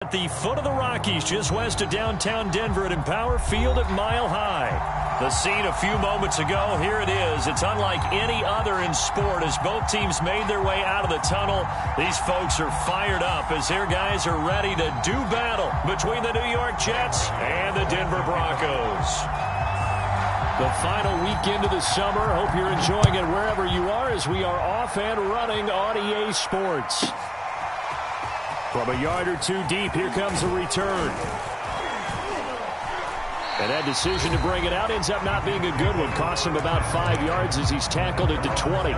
At the foot of the Rockies, just west of downtown Denver at Empower Field at Mile High. The scene a few moments ago, here it is. It's unlike any other in sport as both teams made their way out of the tunnel. These folks are fired up as their guys are ready to do battle between the New York Jets and the Denver Broncos. The final weekend of the summer. Hope you're enjoying it wherever you are as we are off and running on EA Sports. From a yard or two deep, here comes a return. And that decision to bring it out ends up not being a good one. Costs him about 5 yards as he's tackled it to 20.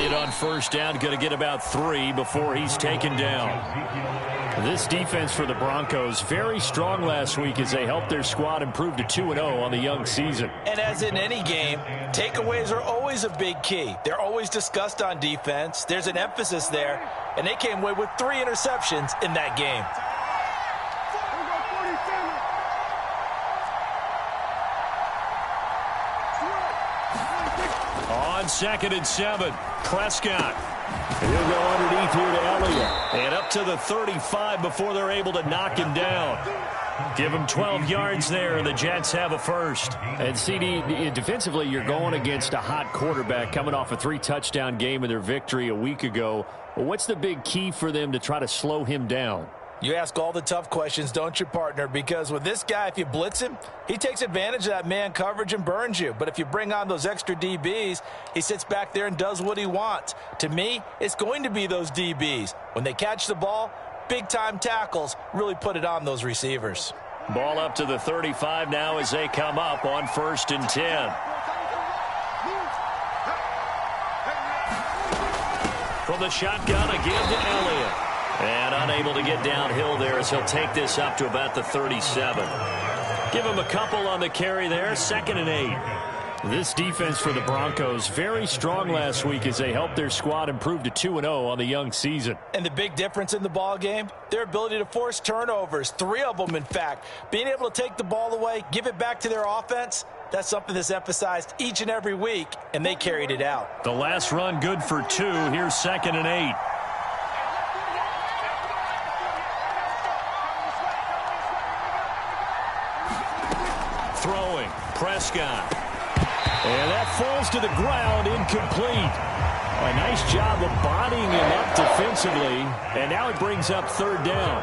On first down, going to get about 3 before he's taken down. This defense for the Broncos, very strong last week as they helped their squad improve to 2-0 on the young season. And as in any game, takeaways are always a big key. They're always discussed on defense. There's an emphasis there, and they came away with 3 interceptions in that game. On 2nd and 7, Prescott. He'll go underneath here to Elliott. And up to the 35 before they're able to knock him down. Give him 12 yards there, and the Jets have a first. And CD, defensively, you're going against a hot quarterback coming off a 3-touchdown game in their victory a week ago. Well, what's the big key for them to try to slow him down? You ask all the tough questions, don't you, partner? Because with this guy, if you blitz him, he takes advantage of that man coverage and burns you. But if you bring on those extra DBs, he sits back there and does what he wants. To me, it's going to be those DBs. When they catch the ball, big-time tackles really put it on those receivers. Ball up to the 35 now as they come up on 1st and 10. From the shotgun, again to Elliott. And unable to get downhill there as he'll take this up to about the 37. Give him a couple on the carry there. 2nd and 8. This defense for the Broncos, very strong last week as they helped their squad improve to 2-0 on the young season. And the big difference in the ball game, their ability to force turnovers. 3 of them, in fact. Being able to take the ball away, give it back to their offense, that's something that's emphasized each and every week, and they carried it out. The last run good for 2. Here's 2nd and 8. Throwing, Prescott. And that falls to the ground, incomplete. A nice job of bodying him up defensively, and now it brings up 3rd down.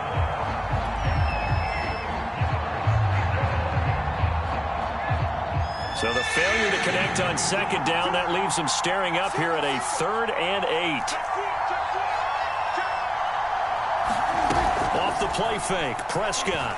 So the failure to connect on 2nd down, that leaves them staring up here at a 3rd and 8. Off the play fake, Prescott.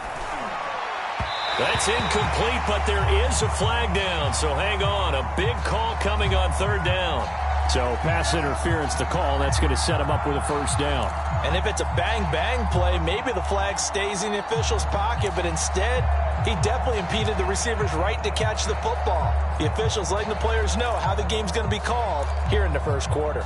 That's incomplete, but there is a flag down, so hang on. A big call coming on 3rd down. So pass interference to call. That's going to set him up with a 1st down. And if it's a bang-bang play, maybe the flag stays in the official's pocket, but instead, he definitely impeded the receiver's right to catch the football. The officials letting the players know how the game's going to be called here in the 1st quarter.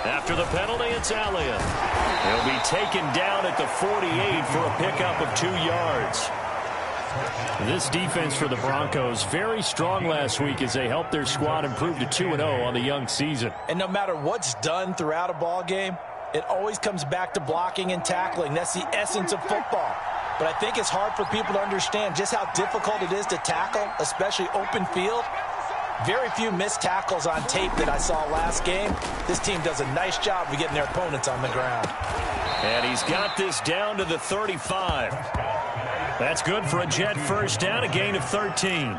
After the penalty, it's Elliott. He'll be taken down at the 48 for a pickup of 2 yards. This defense for the Broncos, very strong last week as they helped their squad improve to 2-0 on the young season. And no matter what's done throughout a ball game, it always comes back to blocking and tackling. That's the essence of football. But I think it's hard for people to understand just how difficult it is to tackle, especially open field. Very few missed tackles on tape that I saw last game. This team does a nice job of getting their opponents on the ground. And he's got this down to the 35. That's good for a Jet 1st down, a gain of 13.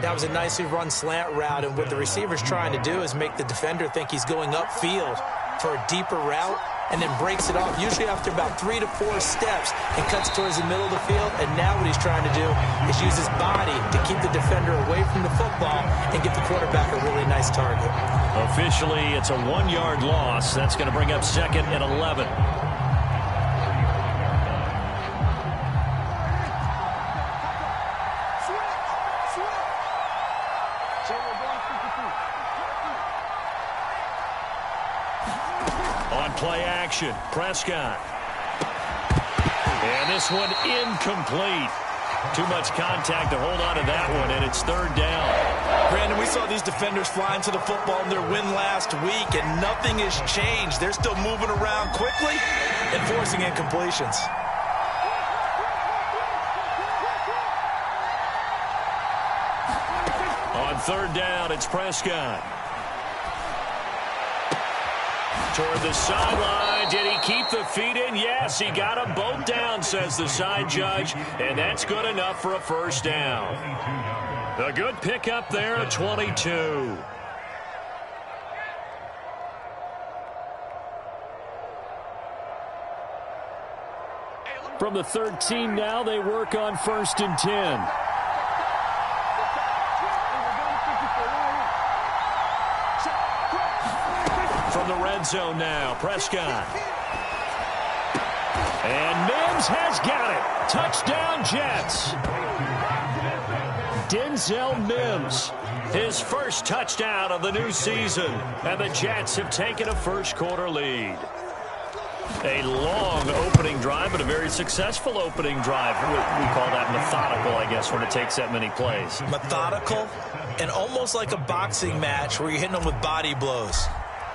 That was a nicely run slant route, and what the receiver's trying to do is make the defender think he's going upfield for a deeper route. and then breaks it off, usually after about 3 to 4 steps, and cuts towards the middle of the field. And now what he's trying to do is use his body to keep the defender away from the football and get the quarterback a really nice target. Officially, it's a 1-yard loss. That's going to bring up 2nd and 11. Play action, Prescott. And this one incomplete. Too much contact to hold on to that one, and it's 3rd down. Brandon, we saw these defenders flying to the football in their win last week, and nothing has changed. They're still moving around quickly and forcing incompletions. On 3rd down, it's Prescott. Toward the sideline. Did he keep the feet in? Yes, he got them both down, says the side judge, and that's good enough for a 1st down. A good pickup there at 22. From the 13 now, they work on 1st and 10. From the red zone now, Prescott. And Mims has got it. Touchdown, Jets. Denzel Mims, his first touchdown of the new season. And the Jets have taken a 1st-quarter lead. A long opening drive, but a very successful opening drive. We call that methodical, I guess, when it takes that many plays. Methodical and almost like a boxing match where you're hitting them with body blows.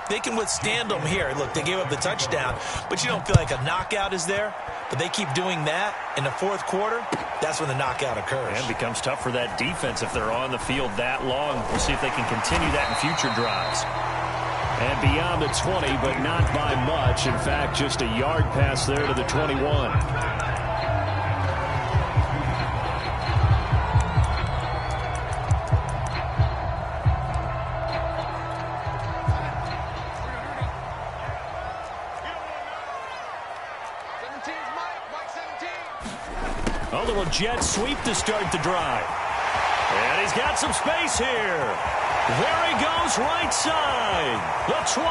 They can withstand them here. Look, they gave up the touchdown, but you don't feel like a knockout is there. But they keep doing that in the 4th quarter. That's when the knockout occurs. And it becomes tough for that defense if they're on the field that long. We'll see if they can continue that in future drives. And beyond the 20, but not by much. In fact, just a yard pass there to the 21. A little jet sweep to start the drive. And he's got some space here. There he goes, right side. The 20.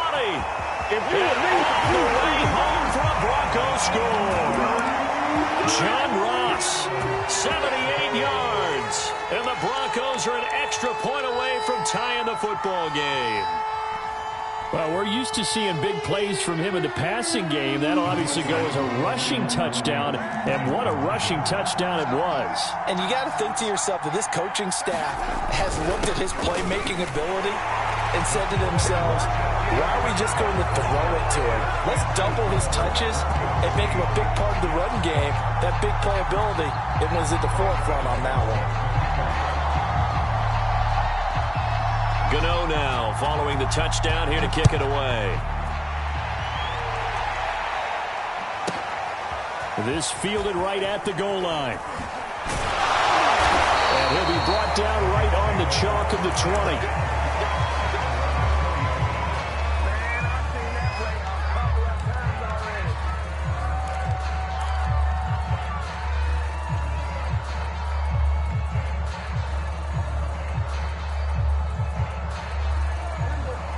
And all the way home for a Broncos score. John Ross, 78 yards. And the Broncos are an extra point away from tying the football game. Well, we're used to seeing big plays from him in the passing game. That'll obviously go as a rushing touchdown, and what a rushing touchdown it was. And you got to think to yourself that this coaching staff has looked at his playmaking ability and said to themselves, why are we just going to throw it to him? Let's double his touches and make him a big part of the run game. That big playability, it was at the forefront on that one. Gano now following the touchdown here to kick it away. This fielded right at the goal line. And he'll be brought down right on the chalk of the 20.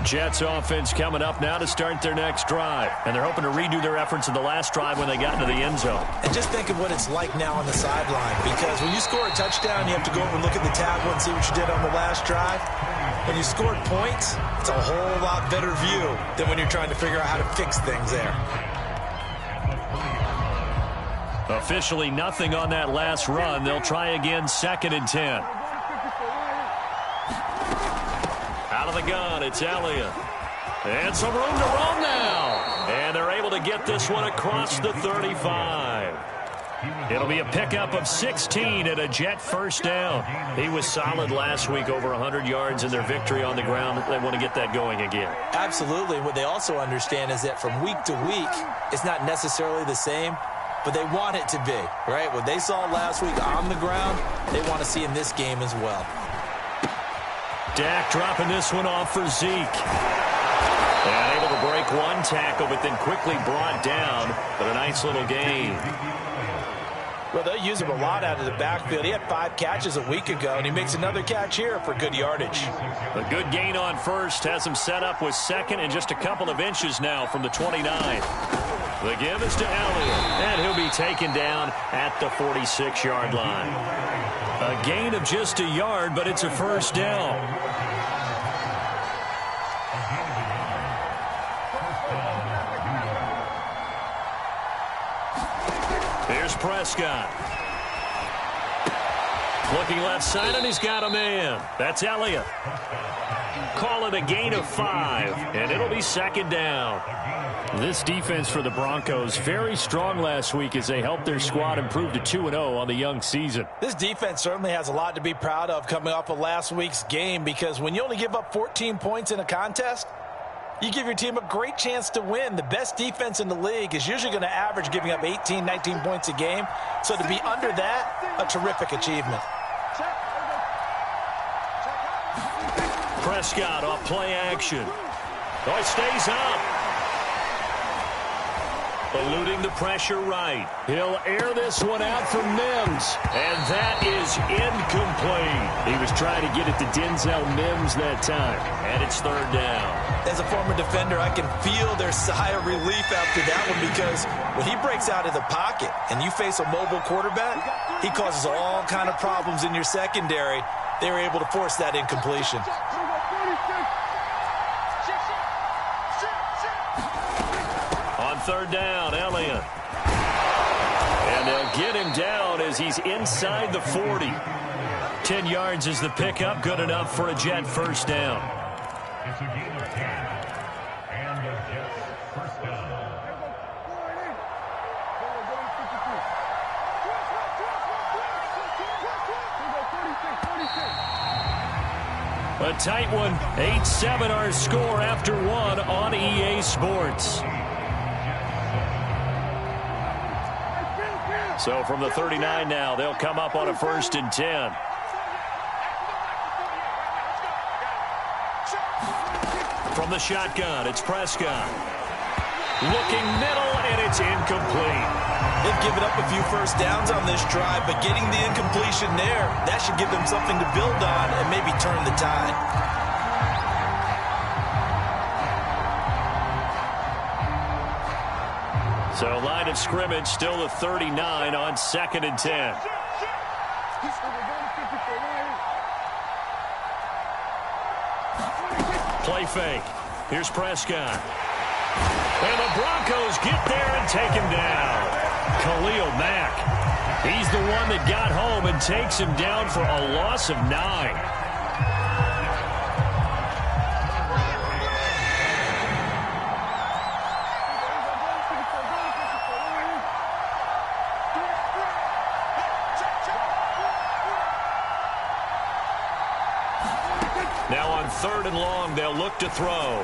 Jets offense coming up now to start their next drive. And they're hoping to redo their efforts in the last drive when they got into the end zone. And just think of what it's like now on the sideline. Because when you score a touchdown, you have to go over and look at the tablet and see what you did on the last drive. When you scored points, it's a whole lot better view than when you're trying to figure out how to fix things there. Officially nothing on that last run. They'll try again, 2nd and 10. Out of the gun, it's Elliott. And some room to roam now. And they're able to get this one across the 35. It'll be a pickup of 16 and a Jet 1st down. He was solid last week, over 100 yards in their victory on the ground. They want to get that going again. Absolutely. And what they also understand is that from week to week, it's not necessarily the same, but they want it to be, right? What they saw last week on the ground, they want to see in this game as well. Dak dropping this one off for Zeke. And able to break one tackle, but then quickly brought down. But a nice little gain. Well, they'll use him a lot out of the backfield. He had 5 catches a week ago, and he makes another catch here for good yardage. A good gain on first has him set up with second and just a couple of inches now from the 29. The give is to Elliott, and he'll be taken down at the 46-yard line. A gain of just a yard, but it's a first down. Here's Prescott. Looking left side, and he's got a man. That's Elliott. Call it a gain of 5, and it'll be second down. This defense for the Broncos, very strong last week as they helped their squad improve to 2-0 on the young season. This defense certainly has a lot to be proud of coming off of last week's game, because when you only give up 14 points in a contest, you give your team a great chance to win. The best defense in the league is usually going to average giving up 18, 19 points a game. So to be under that, a terrific achievement. Prescott off play action. Oh, he stays up. Eluding the pressure right. He'll air this one out for Mims. And that is incomplete. He was trying to get it to Denzel Mims that time. And it's third down. As a former defender, I can feel their sigh of relief after that one, because when he breaks out of the pocket and you face a mobile quarterback, he causes all kind of problems in your secondary. They were able to force that incompletion. On third down, Elliott. And they'll get him down as he's inside the 40. 10 yards is the pickup, good enough for a Jet first down. It's a gain of 10, and a Jets first down. A tight one, 8-7 our score after one on EA Sports. So from the 39 now, they'll come up on a 1st and 10. From the shotgun, it's Prescott. Looking middle, and it's incomplete. They've given up a few first downs on this drive, but getting the incompletion there, that should give them something to build on and maybe turn the tide. So line of scrimmage still the 39 on 2nd and 10. Play fake. Here's Prescott. And the Broncos get there and take him down. Khalil Mack. He's the one that got home and takes him down for a loss of 9. Now on 3rd and long, they'll look to throw.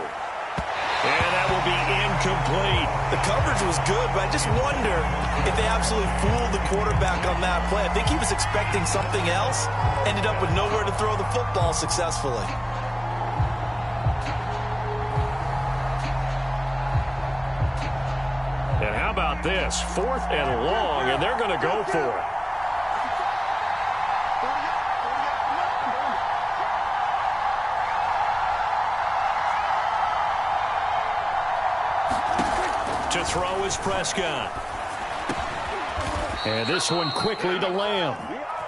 And that will be incomplete. The coverage was good, but I just wonder if they absolutely fooled the quarterback on that play. I think he was expecting something else, ended up with nowhere to throw the football successfully. And how about this? 4th and long, and they're going to go for it. To throw is Prescott. And this one quickly to Lamb.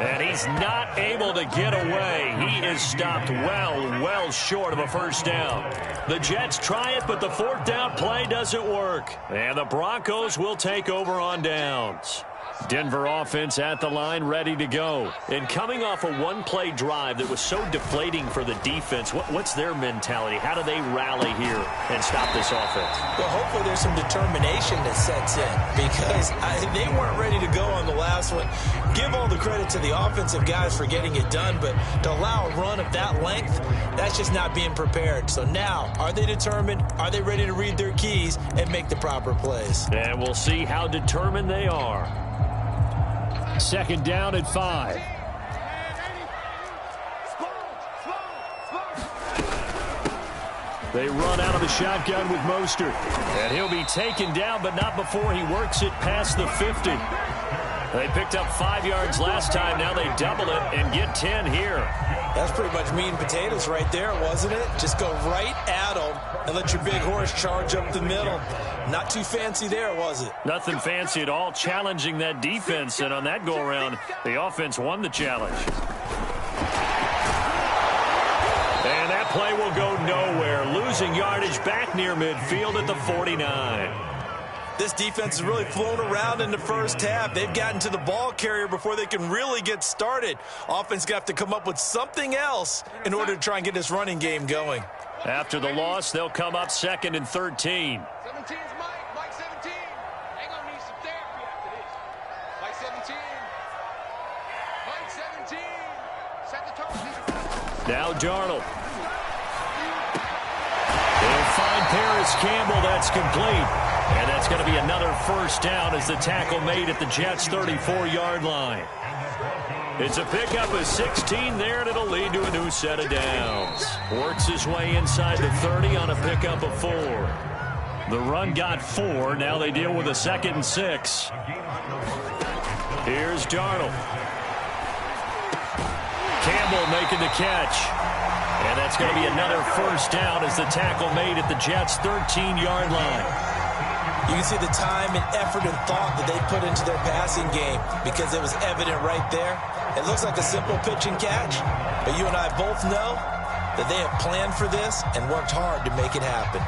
And he's not able to get away. He is stopped well short of a first down. The Jets try it, but the 4th down play doesn't work. And the Broncos will take over on downs. Denver offense at the line, ready to go. And coming off a one-play drive that was so deflating for the defense, what's their mentality? How do they rally here and stop this offense? Well, hopefully there's some determination that sets in, because they weren't ready to go on the last one. Give all the credit to the offensive guys for getting it done, but to allow a run of that length, that's just not being prepared. So now, are they determined? Are they ready to read their keys and make the proper plays? And we'll see how determined they are. 2nd down at 5. They run out of the shotgun with Mostert. And he'll be taken down, but not before he works it past the 50. They picked up 5 yards last time. Now they double it and get 10 here. That's pretty much meat and potatoes right there, wasn't it? Just go right at them and let your big horse charge up the middle. Not too fancy there, was it? Nothing fancy at all, challenging that defense. And on that go-around, the offense won the challenge. And that play will go nowhere. Losing yardage back near midfield at the 49. This defense has really flown around in the first half. They've gotten to the ball carrier before they can really get started. Offense got to come up with something else in order to try and get this running game going. After the loss, they'll come up 2nd and 13. 17's Mike. Mike 17. They're going to need some therapy after this. Mike 17. Mike 17. Set the tone. Now Darnold. They'll find Paris Campbell. That's complete. And that's going to be another first down as the tackle made at the Jets' 34-yard line. It's a pickup of 16 there, and it'll lead to a new set of downs. Works his way inside the 30 on a pickup of 4. The run got 4. Now they deal with a 2nd and 6. Here's Darnold. Campbell making the catch. And that's going to be another first down as the tackle made at the Jets' 13-yard line. You can see the time and effort and thought that they put into their passing game because it was evident right there. It looks like a simple pitch and catch, but you and I both know that they have planned for this and worked hard to make it happen.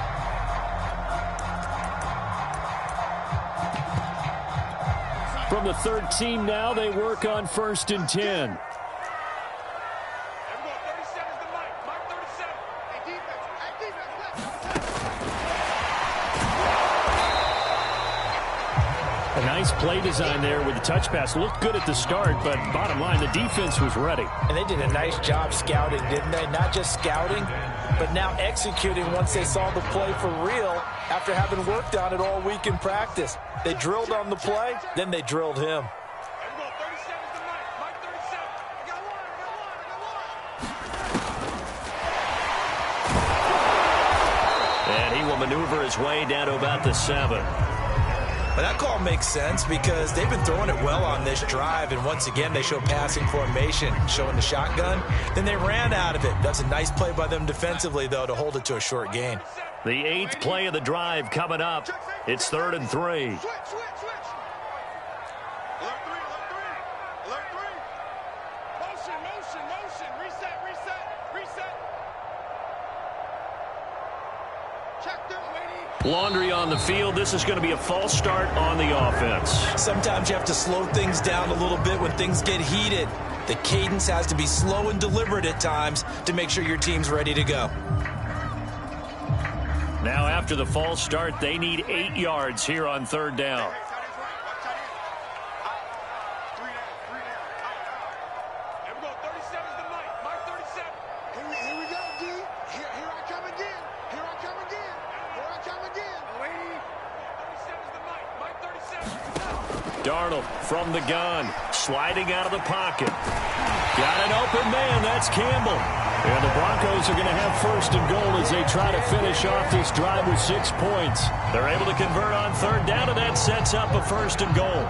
From the 13 now, they work on 1st and 10. A nice play design there with the touch pass. Looked good at the start, but bottom line, the defense was ready. And they did a nice job scouting, didn't they? Not just scouting, but now executing once they saw the play for real after having worked on it all week in practice. They drilled on the play, then they drilled him. And he will maneuver his way down to about the 7. But that call makes sense because they've been throwing it well on this drive, and once again they show passing formation, showing the shotgun. Then they ran out of it. That's a nice play by them defensively, though, to hold it to a short gain. The 8th play of the drive coming up. It's 3rd and 3. Laundry on the field. This is going to be a false start on the offense. Sometimes you have to slow things down a little bit when things get heated. The cadence has to be slow and deliberate at times to make sure your team's ready to go. Now after the false start, they need 8 yards here on 3rd down. Darnold from the gun, sliding out of the pocket. Got an open man, that's Campbell. And the Broncos are going to have 1st and goal as they try to finish off this drive with 6 points. They're able to convert on 3rd down, and that sets up a 1st and goal.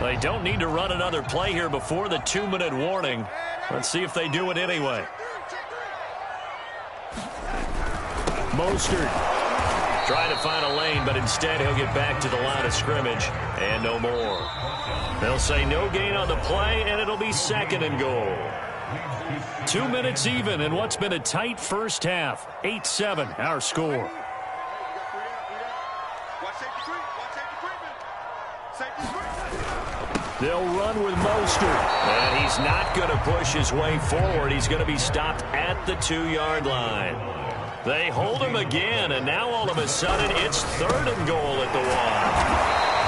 They don't need to run another play here before the 2-minute warning. Let's see if they do it anyway. Mostert. Trying to find a lane, but instead he'll get back to the line of scrimmage and no more. They'll say no gain on the play, and it'll be 2nd and goal. 2 minutes even in what's been a tight first half. 8-7, our score. They'll run with Mostert, and he's not going to push his way forward. He's going to be stopped at the 2-yard line. They hold him again, and now all of a sudden it's 3rd and goal at the 1.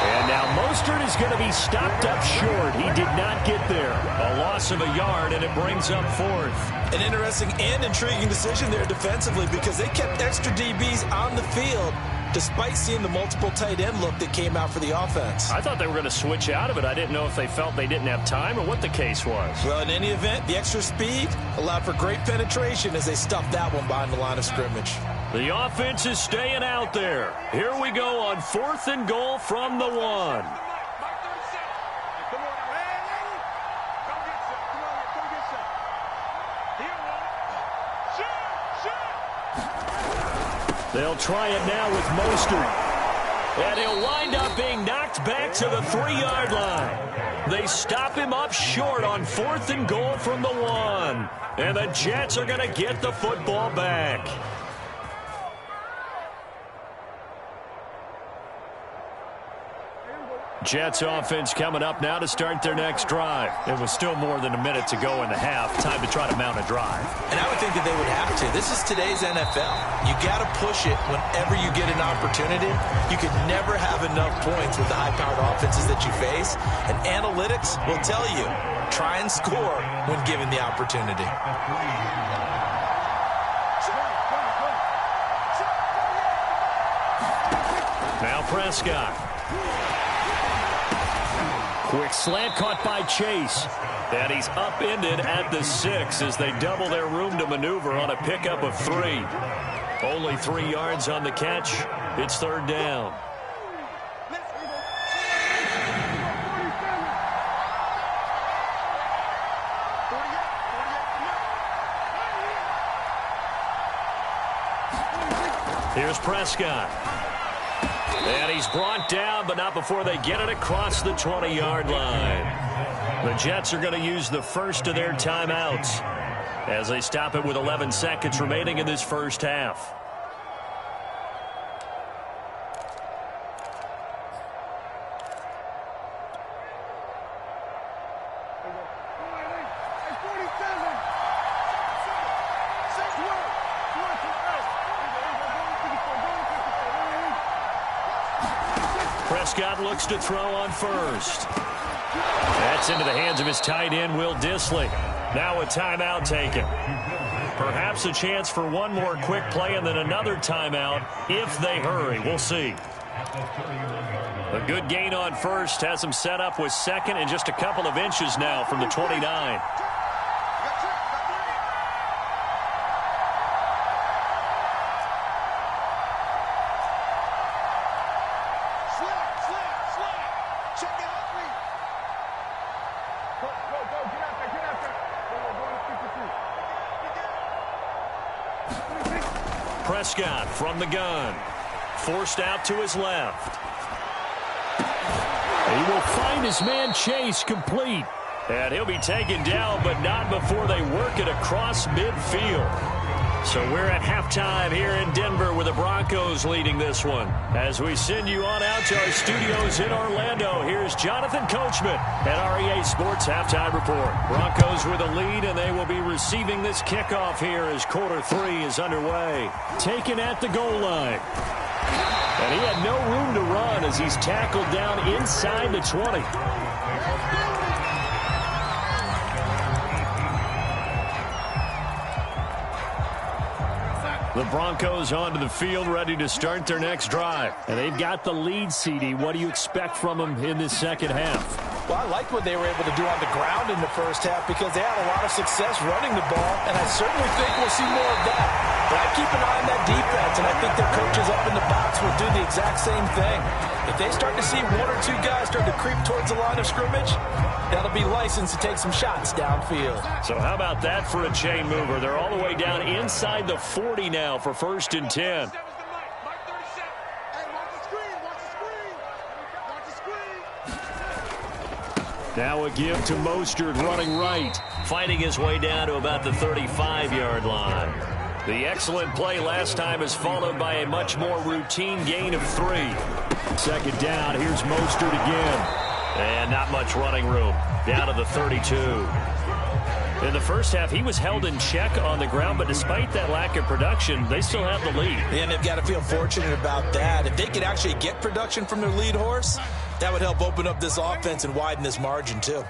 And now Mostert is going to be stopped up short. He did not get there. A loss of a yard, and it brings up 4th. An interesting and intriguing decision there defensively because they kept extra DBs on the field despite seeing the multiple tight end look that came out for the offense. I thought they were going to switch out of it. I didn't know if they felt they didn't have time or what the case was. Well, in any event, the extra speed allowed for great penetration as they stuffed that one behind the line of scrimmage. The offense is staying out there. Here we go on 4th and goal from the 1. They'll try it now with Mostert. And he'll wind up being knocked back to the 3-yard line. They stop him up short on 4th and goal from the 1. And the Jets are going to get the football back. Jets offense coming up now to start their next drive. It was still more than a minute to go in the half. Time to try to mount a drive. And I would think that they would have to. This is today's NFL. You got to push it whenever you get an opportunity. You can never have enough points with the high-powered offenses that you face. And analytics will tell you, try and score when given the opportunity. Now Prescott. Quick slant caught by Chase. And he's upended at the 6 as they double their room to maneuver on a pickup of 3. Only 3 yards on the catch. It's 3rd down. Here's Prescott. And he's brought down, but not before they get it across the 20-yard line. The Jets are going to use the first of their timeouts as they stop it with 11 seconds remaining in this first half. Prescott looks to throw on first. That's into the hands of his tight end, Will Dissly. Now a timeout taken. Perhaps a chance for one more quick play and then another timeout if they hurry. We'll see. A good gain on first has him set up with 2nd and just a couple of inches now from the 29. Prescott from the gun. Forced out to his left. He will find his man Chase complete. And he'll be taken down, but not before they work it across midfield. So we're at halftime here in Denver with the Broncos leading this one. As we send you on out to our studios in Orlando, here's Jonathan Coachman at REA Sports Halftime Report. Broncos with a lead, and they will be receiving this kickoff here as quarter 3 is underway. Taken at the goal line. And he had no room to run as he's tackled down inside the 20. The Broncos onto the field, ready to start their next drive. And they've got the lead, CD. What do you expect from them in this second half? Well, I like what they were able to do on the ground in the first half because they had a lot of success running the ball, and I certainly think we'll see more of that. But I keep an eye on that defense, and I think their coaches up in the box will do the exact same thing. If they start to see 1 or 2 guys start to creep towards the line of scrimmage, that'll be licensed to take some shots downfield. So how about that for a chain mover? They're all the way down inside the 40 now for 1st and 10. Now a give to Mostert running right, fighting his way down to about the 35-yard line. The excellent play last time is followed by a much more routine gain of 3. 2nd down, here's Mostert again. And not much running room, down to the 32. In the first half, he was held in check on the ground, but despite that lack of production, they still have the lead. And they've got to feel fortunate about that. If they could actually get production from their lead horse, that would help open up this offense and widen this margin, too.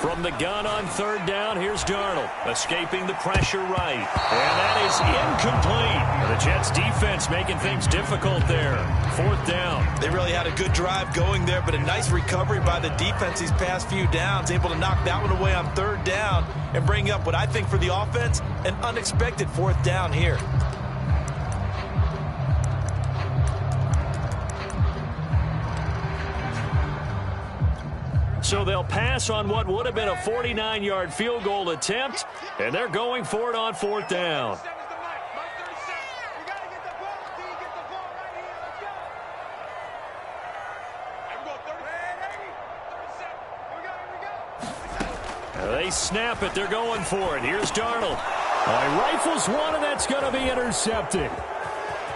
From the gun on third down, here's Darnold, escaping the pressure right. And that is incomplete. The Jets defense making things difficult there. Fourth down. They really had a good drive going there, but a nice recovery by the defense these past few downs, able to knock that one away on third down and bring up what I think for the offense, an unexpected fourth down here. So they'll pass on what would have been a 49-yard field goal attempt, and they're going for it on fourth down. They snap it. They're going for it. Here's Darnold. He rifles one, and that's going to be intercepted.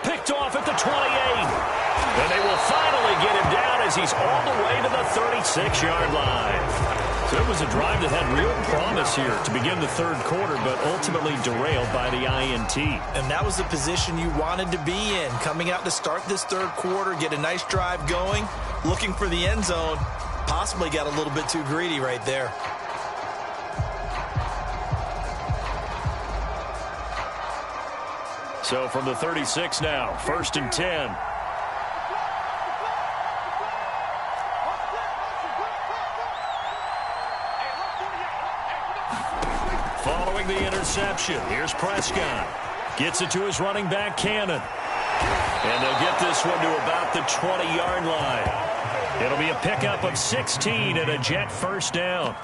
Picked off at the 28. And they will finally get him down as he's all the way to the 36-yard line. So it was a drive that had real promise here to begin the third quarter, but ultimately derailed by the INT. And that was the position you wanted to be in, coming out to start this third quarter, get a nice drive going, looking for the end zone. Possibly got a little bit too greedy right there. So from the 36 now, 1st and 10. Following the interception, here's Prescott. Gets it to his running back, Cannon. And they'll get this one to about the 20-yard line. It'll be a pickup of 16 and a Jet first down.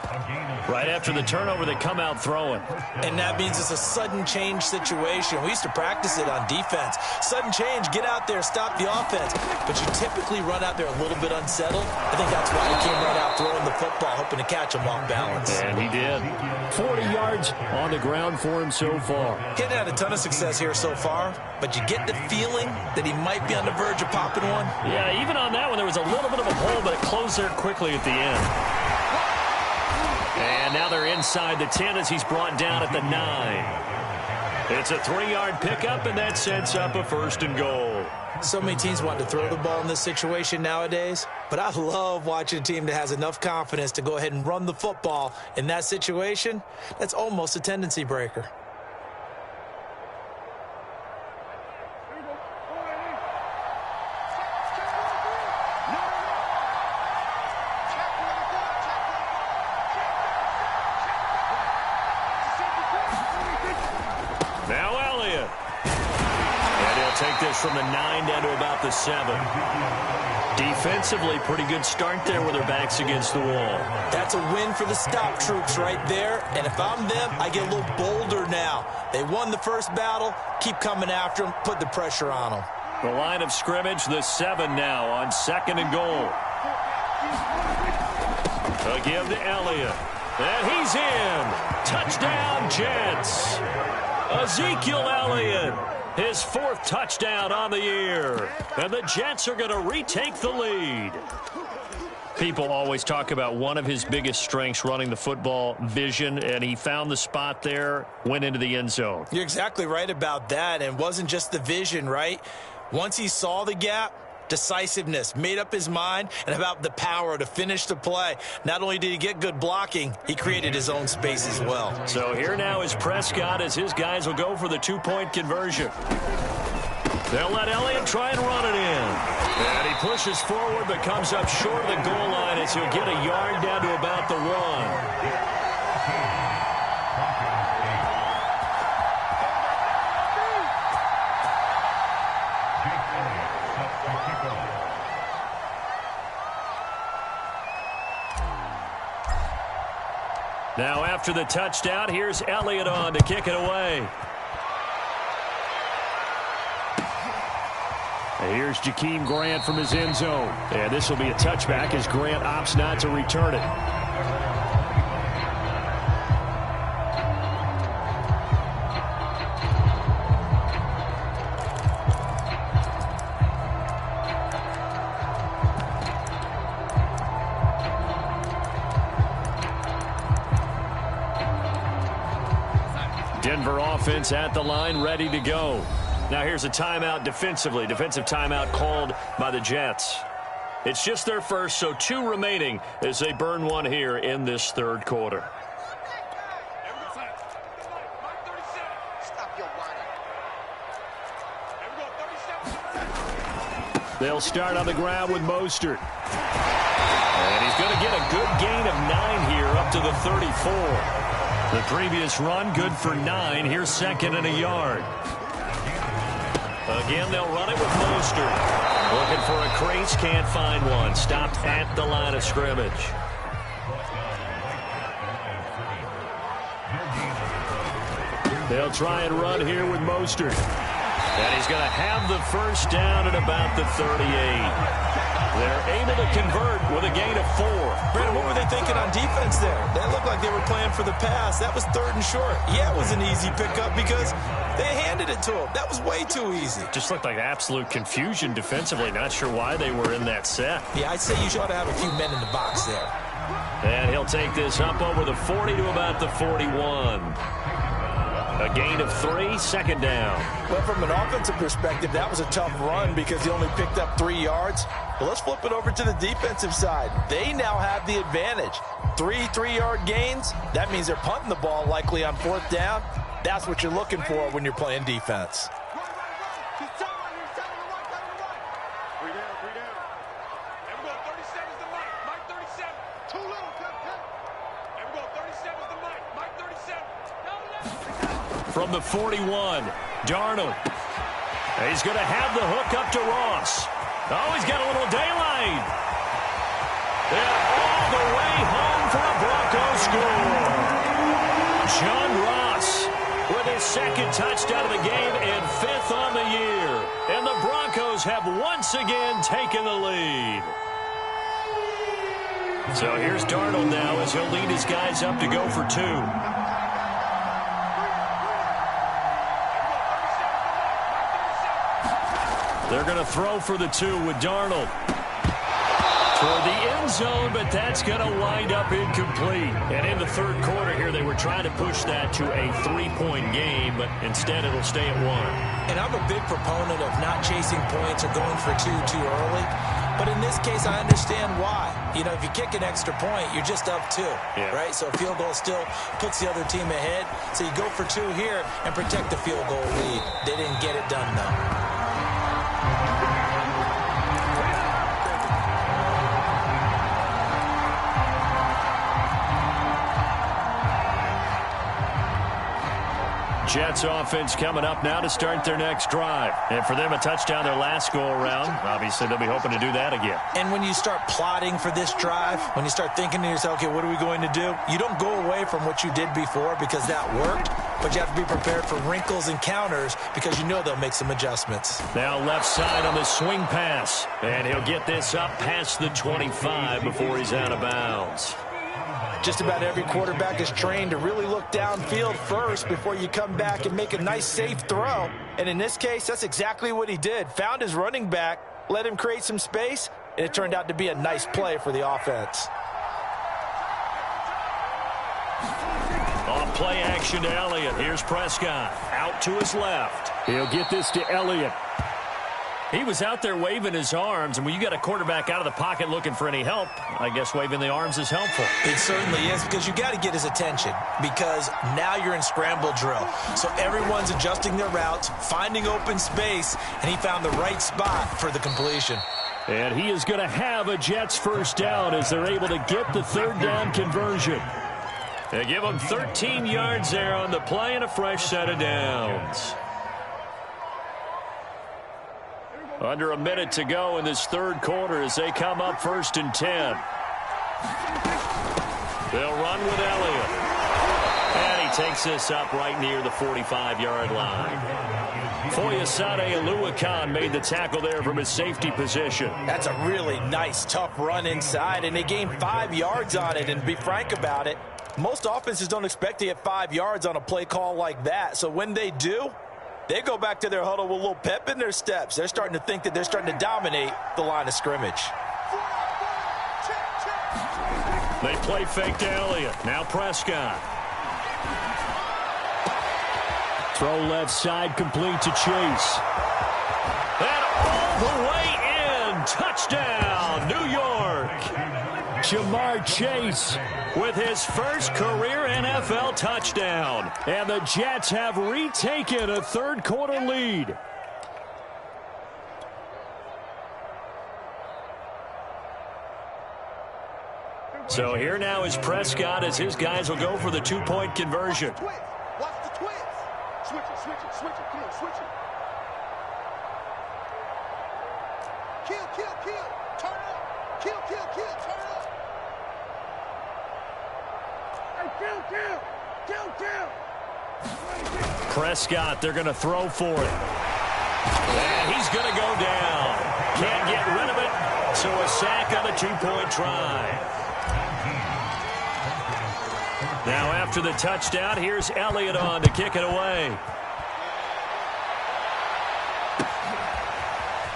Right after the turnover, they come out throwing. And that means it's a sudden change situation. We used to practice it on defense. Sudden change, get out there, stop the offense. But you typically run out there a little bit unsettled. I think that's why he came right out throwing the football, hoping to catch him off balance. And he did. 40 yards on the ground for him so far. Hadn't had a ton of success here so far, but you get the feeling that he might be on the verge of popping one. Yeah, even on that one, there was a little bit of a hole, but it closed there quickly at the end. And now they're inside the 10 as he's brought down at the 9. It's a 3-yard pickup, and that sets up a 1st and goal. So many teams want to throw the ball in this situation nowadays, but I love watching a team that has enough confidence to go ahead and run the football. In that situation, that's almost a tendency breaker. From the 9 down to about the 7. Defensively, pretty good start there with their backs against the wall. That's a win for the stop troops right there. And if I'm them, I get a little bolder now. They won the first battle. Keep coming after them. Put the pressure on them. The line of scrimmage, the 7 now on 2nd and goal. A give to Elliott. And he's in. Touchdown, Jets. Ezekiel Elliott. His 4th touchdown on the year. And the Jets are going to retake the lead. People always talk about one of his biggest strengths, running the football, vision, and he found the spot there, went into the end zone. You're exactly right about that, and it wasn't just the vision, right? Once he saw the gap, decisiveness, made up his mind, and about the power to finish the play. Not only did he get good blocking, he created his own space as well. So here now is Prescott as his guys will go for the 2-point conversion. They'll let Elliott try and run it in. And he pushes forward but comes up short of the goal line as he'll get a yard down to about the 1. Now after the touchdown, here's Elliott on to kick it away. And here's Jakeem Grant from his end zone. And this will be a touchback as Grant opts not to return it. Denver offense at the line, ready to go. Now here's a timeout defensively. Defensive timeout called by the Jets. It's just their first, so 2 remaining as they burn one here in this third quarter. They'll start on the ground with Mostert. And he's going to get a good gain of 9 here up to the 34. The previous run, good for 9. Here's second and a yard. Again, they'll run it with Mostert. Looking for a crease, can't find one. Stopped at the line of scrimmage. They'll try and run here with Mostert. And he's going to have the first down at about the 38. They're able to convert with a gain of 4. Brandon, what were they thinking on defense there? They looked like they were playing for the pass. That was 3rd and short. Yeah, it was an easy pickup because they handed it to him. That was way too easy. Just looked like absolute confusion defensively. Not sure why they were in that set. Yeah, I'd say you ought to have a few men in the box there. And he'll take this up over the 40 to about the 41. A gain of 3, second down. Well, from an offensive perspective, that was a tough run because he only picked up 3 yards. But let's flip it over to the defensive side. They now have the advantage. 3 3-yard gains. That means they're punting the ball likely on 4th down. That's what you're looking for when you're playing defense. From the 41, Darnold. He's going to have the hook up to Ross. Oh, he's got a little daylight. And all the way home for a Broncos score. John Ross with his 2nd touchdown of the game and 5th on the year. And the Broncos have once again taken the lead. So here's Darnold now as he'll lead his guys up to go for 2. They're going to throw for the 2 with Darnold. Toward the end zone, but that's going to wind up incomplete. And in the third quarter here, they were trying to push that to a 3-point game, but instead it'll stay at 1. And I'm a big proponent of not chasing points or going for 2 too early. But in this case, I understand why. You know, if you kick an extra point, you're just up 2, right? So a field goal still puts the other team ahead. So you go for 2 here and protect the field goal lead. They didn't get it done, though. Jets offense coming up now to start their next drive. And for them, a touchdown their last go-around. Obviously, they'll be hoping to do that again. And when you start plotting for this drive, when you start thinking to yourself, okay, what are we going to do? You don't go away from what you did before because that worked, but you have to be prepared for wrinkles and counters because you know they'll make some adjustments. Now left side on the swing pass. And he'll get this up past the 25 before he's out of bounds. Just about every quarterback is trained to really look downfield first before you come back and make a nice, safe throw. And in this case, that's exactly what he did. Found his running back, let him create some space, and it turned out to be a nice play for the offense. Off play action to Elliott. Here's Prescott. Out to his left. He'll get this to Elliott. He was out there waving his arms, and when you got a quarterback out of the pocket looking for any help, I guess waving the arms is helpful. It certainly is, because you got to get his attention, because now you're in scramble drill. So everyone's adjusting their routes, finding open space, and he found the right spot for the completion. And he is going to have a Jets first down as they're able to get the 3rd down conversion. They give him 13 yards there on the play and a fresh set of downs. Under a minute to go in this third quarter as they come up 1st and 10. They'll run with Elliott. And he takes this up right near the 45-yard line. Foyesade Oluwakan made the tackle there from his safety position. That's a really nice, tough run inside, and they gained 5 yards on it. And to be frank about it, most offenses don't expect to get 5 yards on a play call like that. So when they do, they go back to their huddle with a little pep in their steps. They're starting to think that they're starting to dominate the line of scrimmage. They play fake to Elliott. Now Prescott. Throw left side complete to Chase. And all the way in. Touchdown. touchdown, New York. Jamar Chase with his first career NFL touchdown. And the Jets have retaken a third-quarter lead. So here now is Prescott as his guys will go for the two-point conversion. Watch the twist. Switch it, switch it, switch it. Come on, switch it. Kill, kill, kill. Turn up. Kill, kill, kill. Turn up. Hey, kill, kill. Kill, kill. Prescott, they're going to throw for it. And he's going to go down. Can't get rid of it. So a sack on a two-point try. Now after the touchdown, here's Elliott on to kick it away.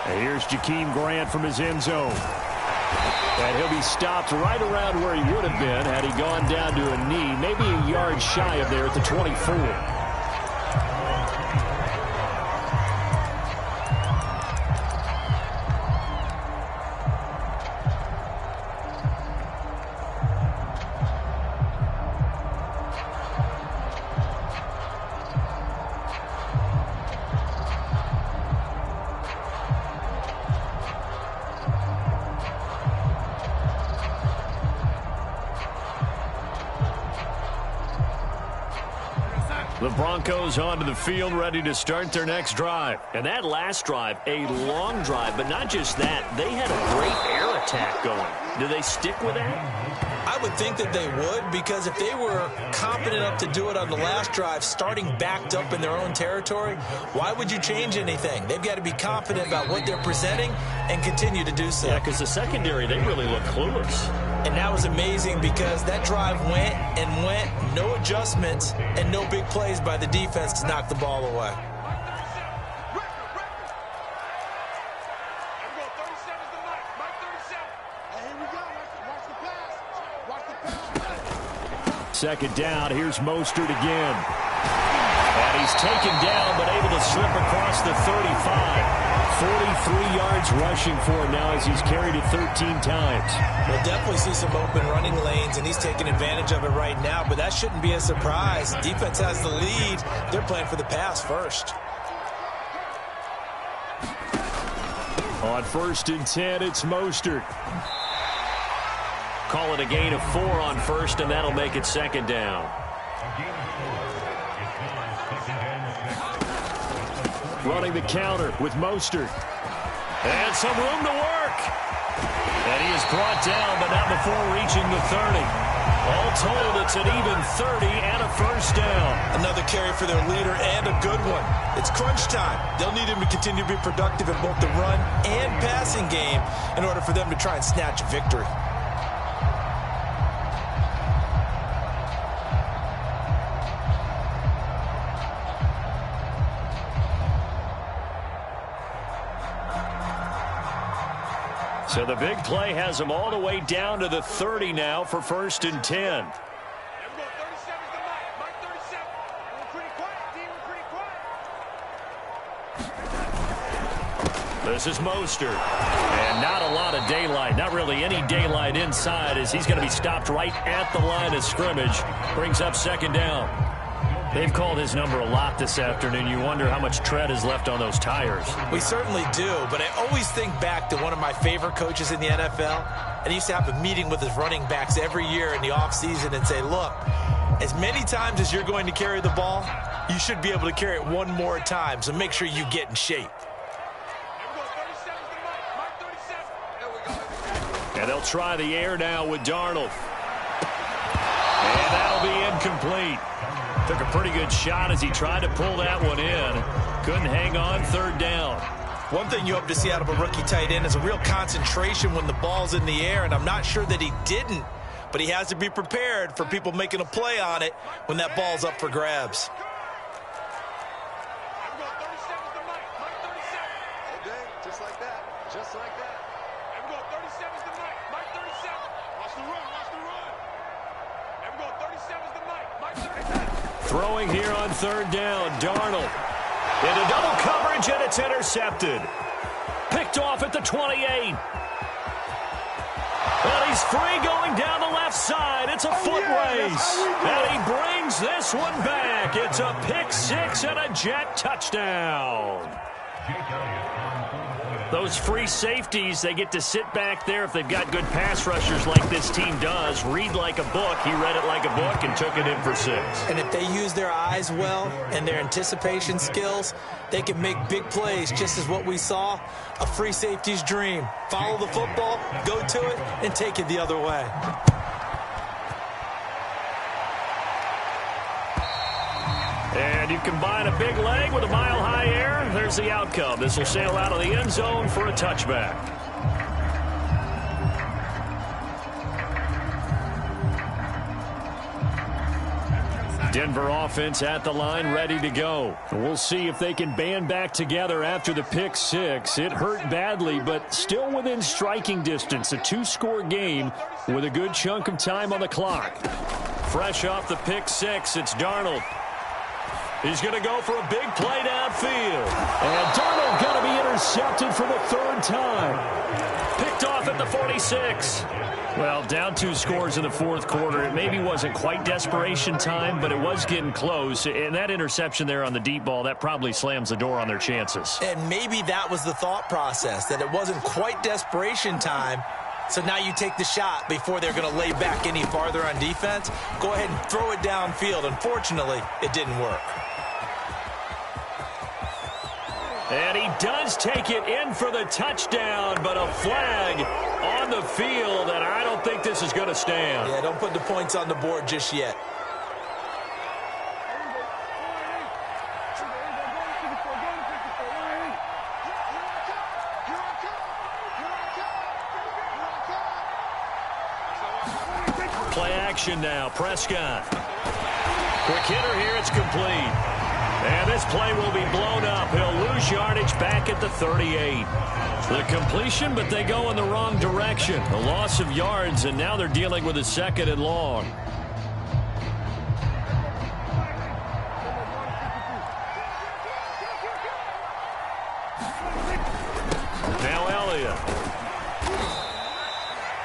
And here's Jakeem Grant from his end zone. And he'll be stopped right around where he would have been had he gone down to a knee, maybe a yard shy of there at the 24. The Broncos onto the field, ready to start their next drive. And that last drive, a long drive, but not just that. They had a great air attack going. Do they stick with that? I would think that they would, because if they were confident enough to do it on the last drive, starting backed up in their own territory, why would you change anything? They've got to be confident about what they're presenting and continue to do so. Yeah, because the secondary, they really look clueless. And that was amazing because that drive went and went, no adjustments, and no big plays by the defense to knock the ball away. Second down, here's Mostert again. And he's taken down, but able to slip across the 35. 43 yards rushing for him now as he's carried it 13 times. We'll definitely see some open running lanes, and he's taking advantage of it right now, but that shouldn't be a surprise. Defense has the lead. They're playing for the pass first. On 1st and 10, it's Mostert. Call it a gain of 4 on first, and that'll make it second down. Running the counter with Mostert. And some room to work. And he is brought down, but not before reaching the 30. All told, it's an even 30 and a first down. Another carry for their leader and a good one. It's crunch time. They'll need him to continue to be productive in both the run and passing game in order for them to try and snatch a victory. So the big play has them all the way down to the 30 now for 1st and 10. This is Mostert. And not a lot of daylight. Not really any daylight inside as he's going to be stopped right at the line of scrimmage. Brings up second down. They've called his number a lot this afternoon. You wonder how much tread is left on those tires. We certainly do, but I always think back to one of my favorite coaches in the NFL, and he used to have a meeting with his running backs every year in the offseason and say, look, as many times as you're going to carry the ball, you should be able to carry it one more time, so make sure you get in shape. And they'll try the air now with Darnold. And that'll be incomplete. Took a pretty good shot as he tried to pull that one in. Couldn't hang on, third down. One thing you hope to see out of a rookie tight end is a real concentration when the ball's in the air, and I'm not sure that he didn't, but he has to be prepared for people making a play on it when that ball's up for grabs. Just like that. Just like that. And we go 37's the Mike. Mike 37. Watch the run. Watch the run. And we go 37's the Mike. Mike 37. Throwing here on third down, Darnold. Into double coverage, and it's intercepted. Picked off at the 28. He's free going down the left side. It's a foot race. And he brings this one back. It's a pick six and a Jet touchdown. Those free safeties, they get to sit back there if they've got good pass rushers like this team does. Read like a book. He read it like a book and took it in for 6. And if they use their eyes well and their anticipation skills, they can make big plays, just as what we saw, a free safety's dream. Follow the football, go to it, and take it the other way. And you combine a big leg with a mile-high air, there's the outcome. This will sail out of the end zone for a touchback. Denver offense at the line, ready to go. We'll see if they can band back together after the pick six. It hurt badly, but still within striking distance. A 2-score game with a good chunk of time on the clock. Fresh off the pick six, it's Darnold. He's going to go for a big play downfield. And Darnold going to be intercepted for the 3rd time. Picked off at the 46. Well, down 2 scores in the 4th quarter. It maybe wasn't quite desperation time, but it was getting close. And that interception there on the deep ball, that probably slams the door on their chances. And maybe that was the thought process, that it wasn't quite desperation time. So now you take the shot before they're going to lay back any farther on defense. Go ahead and throw it downfield. Unfortunately, it didn't work. And he does take it in for the touchdown, but a flag on the field, and I don't think this is going to stand. Yeah, don't put the points on the board just yet. Play action now, Prescott. Quick hitter here, it's complete. And this play will be blown up. He'll lose yardage back at the 38. The completion, but they go in the wrong direction. A loss of yards, and now they're dealing with a 2nd and long. Now Elliott.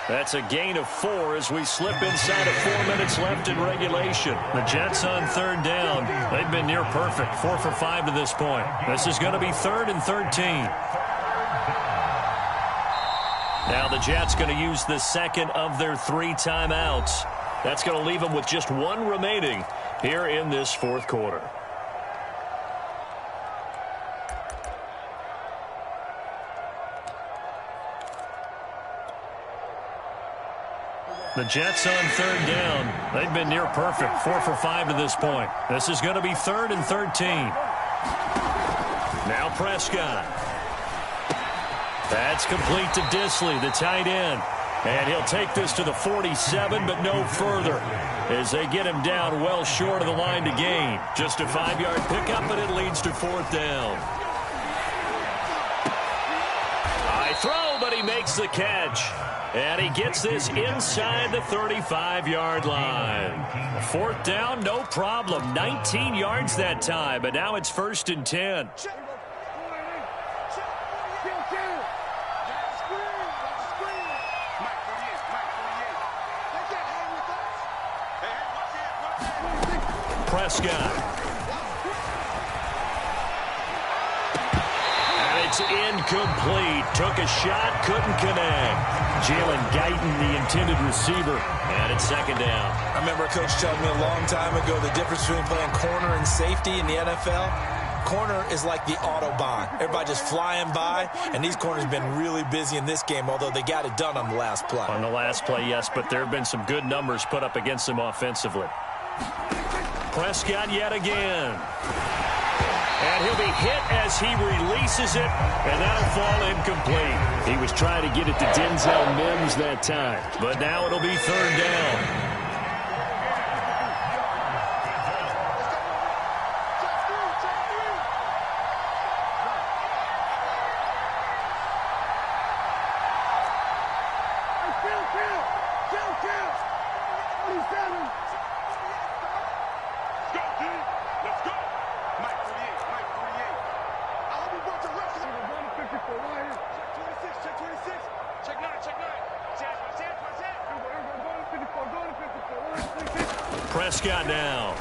That's a gain of 4 as we slip inside of 4 minutes left in regulation. The Jets on 3rd down. They've been near perfect. 4 for 5 to this point. This is going to be 3rd and 13. Now the Jets going to use the 2nd of their 3 timeouts. That's going to leave them with just 1 remaining here in this 4th quarter. The Jets on 3rd down. They've been near perfect. 4 for 5 to this point. This is going to be 3rd and 13. Now Prescott. That's complete to Disley, the tight end. And he'll take this to the 47, but no further, as they get him down well short of the line to gain. Just a 5-yard pickup, and it leads to 4th down. High throw, but he makes the catch. And he gets this inside the 35-yard line. 4th down, no problem. 19 yards that time, but now it's 1st and 10. Prescott. And it's incomplete. Took a shot, couldn't connect. Jalen Guyton, the intended receiver, and it's 2nd down. I remember a coach telling me a long time ago the difference between playing corner and safety in the NFL. Corner is like the Autobahn. Everybody just flying by, and these corners have been really busy in this game, although they got it done on the last play. On the last play, yes, but there have been some good numbers put up against them offensively. Prescott yet again. And he'll be hit as he releases it, and that'll fall incomplete. He was trying to get it to Denzel Mims that time, but now it'll be 3rd down. Prescott now.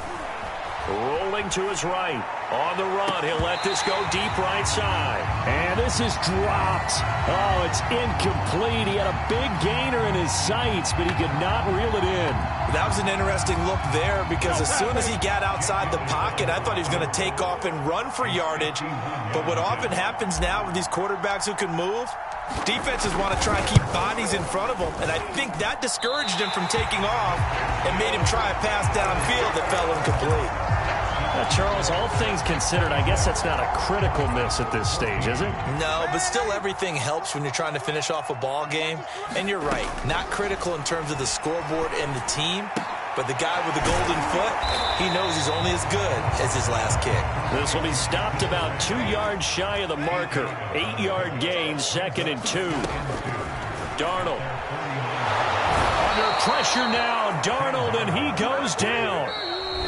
Rolling to his right. On the run. He'll let this go deep right side. And this is dropped. Oh, it's incomplete. He had a big gainer in his sights, but he could not reel it in. That was an interesting look there because as soon as he got outside the pocket, I thought he was going to take off and run for yardage. But what often happens now with these quarterbacks who can move, defenses want to try and keep bodies in front of them, and I think that discouraged him from taking off and made him try a pass downfield that fell incomplete. Charles, all things considered, I guess that's not a critical miss at this stage, is it? No, but still everything helps when you're trying to finish off a ball game. And you're right, not critical in terms of the scoreboard and the team, but the guy with the golden foot, he knows he's only as good as his last kick. This will be stopped about 2 yards shy of the marker. 8-yard gain, 2nd and 2. Darnold. Under pressure now, Darnold, and he goes down.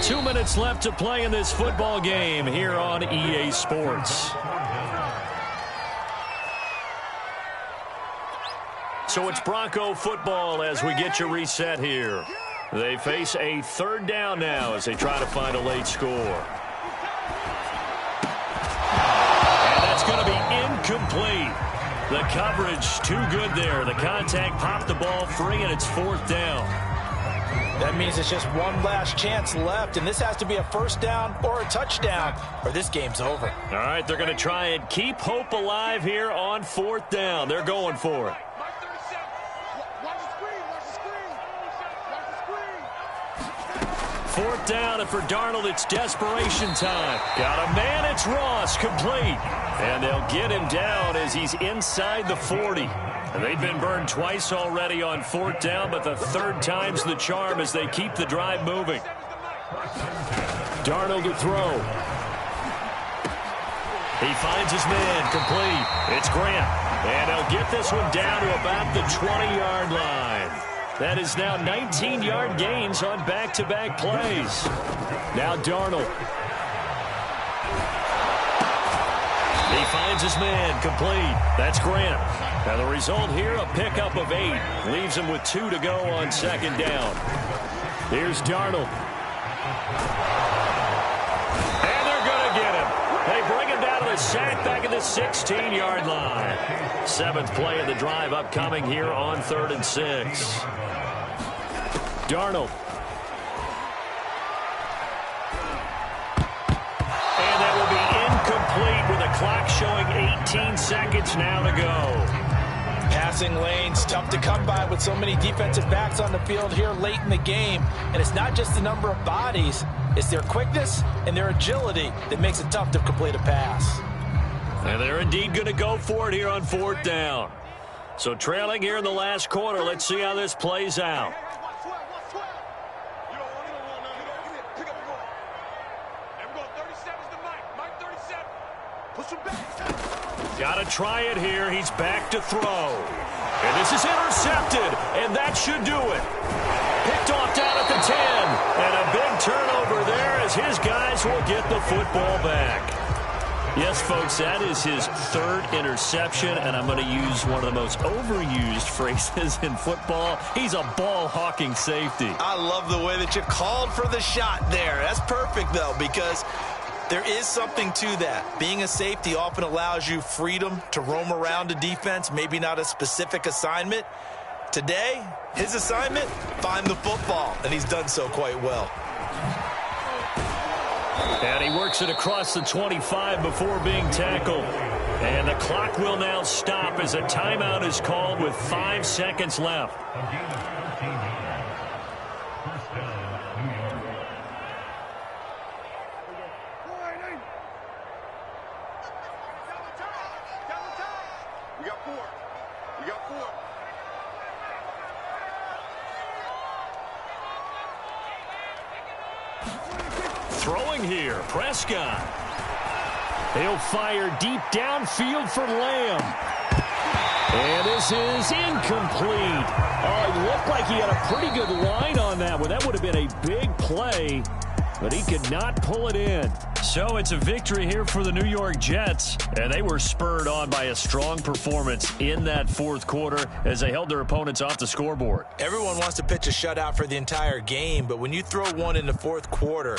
2 minutes left to play in this football game here on EA Sports. So it's Bronco football as we get you reset here. They face a 3rd down now as they try to find a late score. And that's going to be incomplete. The coverage too good there. The contact popped the ball free, and it's 4th down. That means it's just one last chance left, and this has to be a 1st down or a touchdown, or this game's over. All right, they're going to try and keep hope alive here on 4th down. They're going for it. Watch the screen. Watch the screen. 4th down, and for Darnold, it's desperation time. Got a man, it's Ross, complete. And they'll get him down as he's inside the 40. They've been burned twice already on 4th down, but the 3rd time's the charm as they keep the drive moving. Darnold to throw. He finds his man, complete. It's Grant. And he'll get this one down to about the 20-yard line. That is now 19-yard gains on back-to-back plays. Now Darnold. He finds his man, complete. That's Grant. Now the result here, a pickup of 8. Leaves him with 2 to go on 2nd down. Here's Darnold. And they're going to get him. They bring him down to the sack back at the 16-yard line. 7th play of the drive upcoming here on 3rd and 6. Darnold. And that will be incomplete with the clock showing 18 seconds now to go. Passing lanes, tough to come by with so many defensive backs on the field here late in the game. And it's not just the number of bodies, it's their quickness and their agility that makes it tough to complete a pass. And they're indeed going to go for it here on 4th down. So trailing here in the last quarter, let's see how this plays out. Got to try it here. He's back to throw. And this is intercepted, and that should do it. Picked off down at the 10. And a big turnover there as his guys will get the football back. Yes, folks, that is his 3rd interception, and I'm going to use one of the most overused phrases in football. He's a ball-hawking safety. I love the way that you called for the shot there. That's perfect, though, because there is something to that. Being a safety often allows you freedom to roam around a defense, maybe not a specific assignment. Today, his assignment, find the football, and he's done so quite well. And he works it across the 25 before being tackled. And the clock will now stop as a timeout is called with 5 seconds left. We got 4. We got 4. Throwing here, Prescott. He'll fire deep downfield for Lamb. And this is incomplete. Oh, it looked like he had a pretty good line on that one. That would have been a big play. but he could not pull it in. So it's a victory here for the New York Jets, and they were spurred on by a strong performance in that fourth quarter as they held their opponents off the scoreboard. Everyone wants to pitch a shutout for the entire game, but when you throw one in the fourth quarter,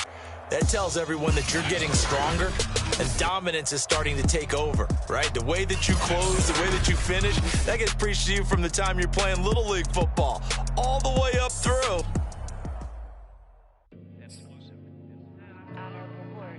that tells everyone that you're getting stronger and dominance is starting to take over, right? The way that you close, the way that you finish, that gets preached to you from the time you're playing Little League football all the way up through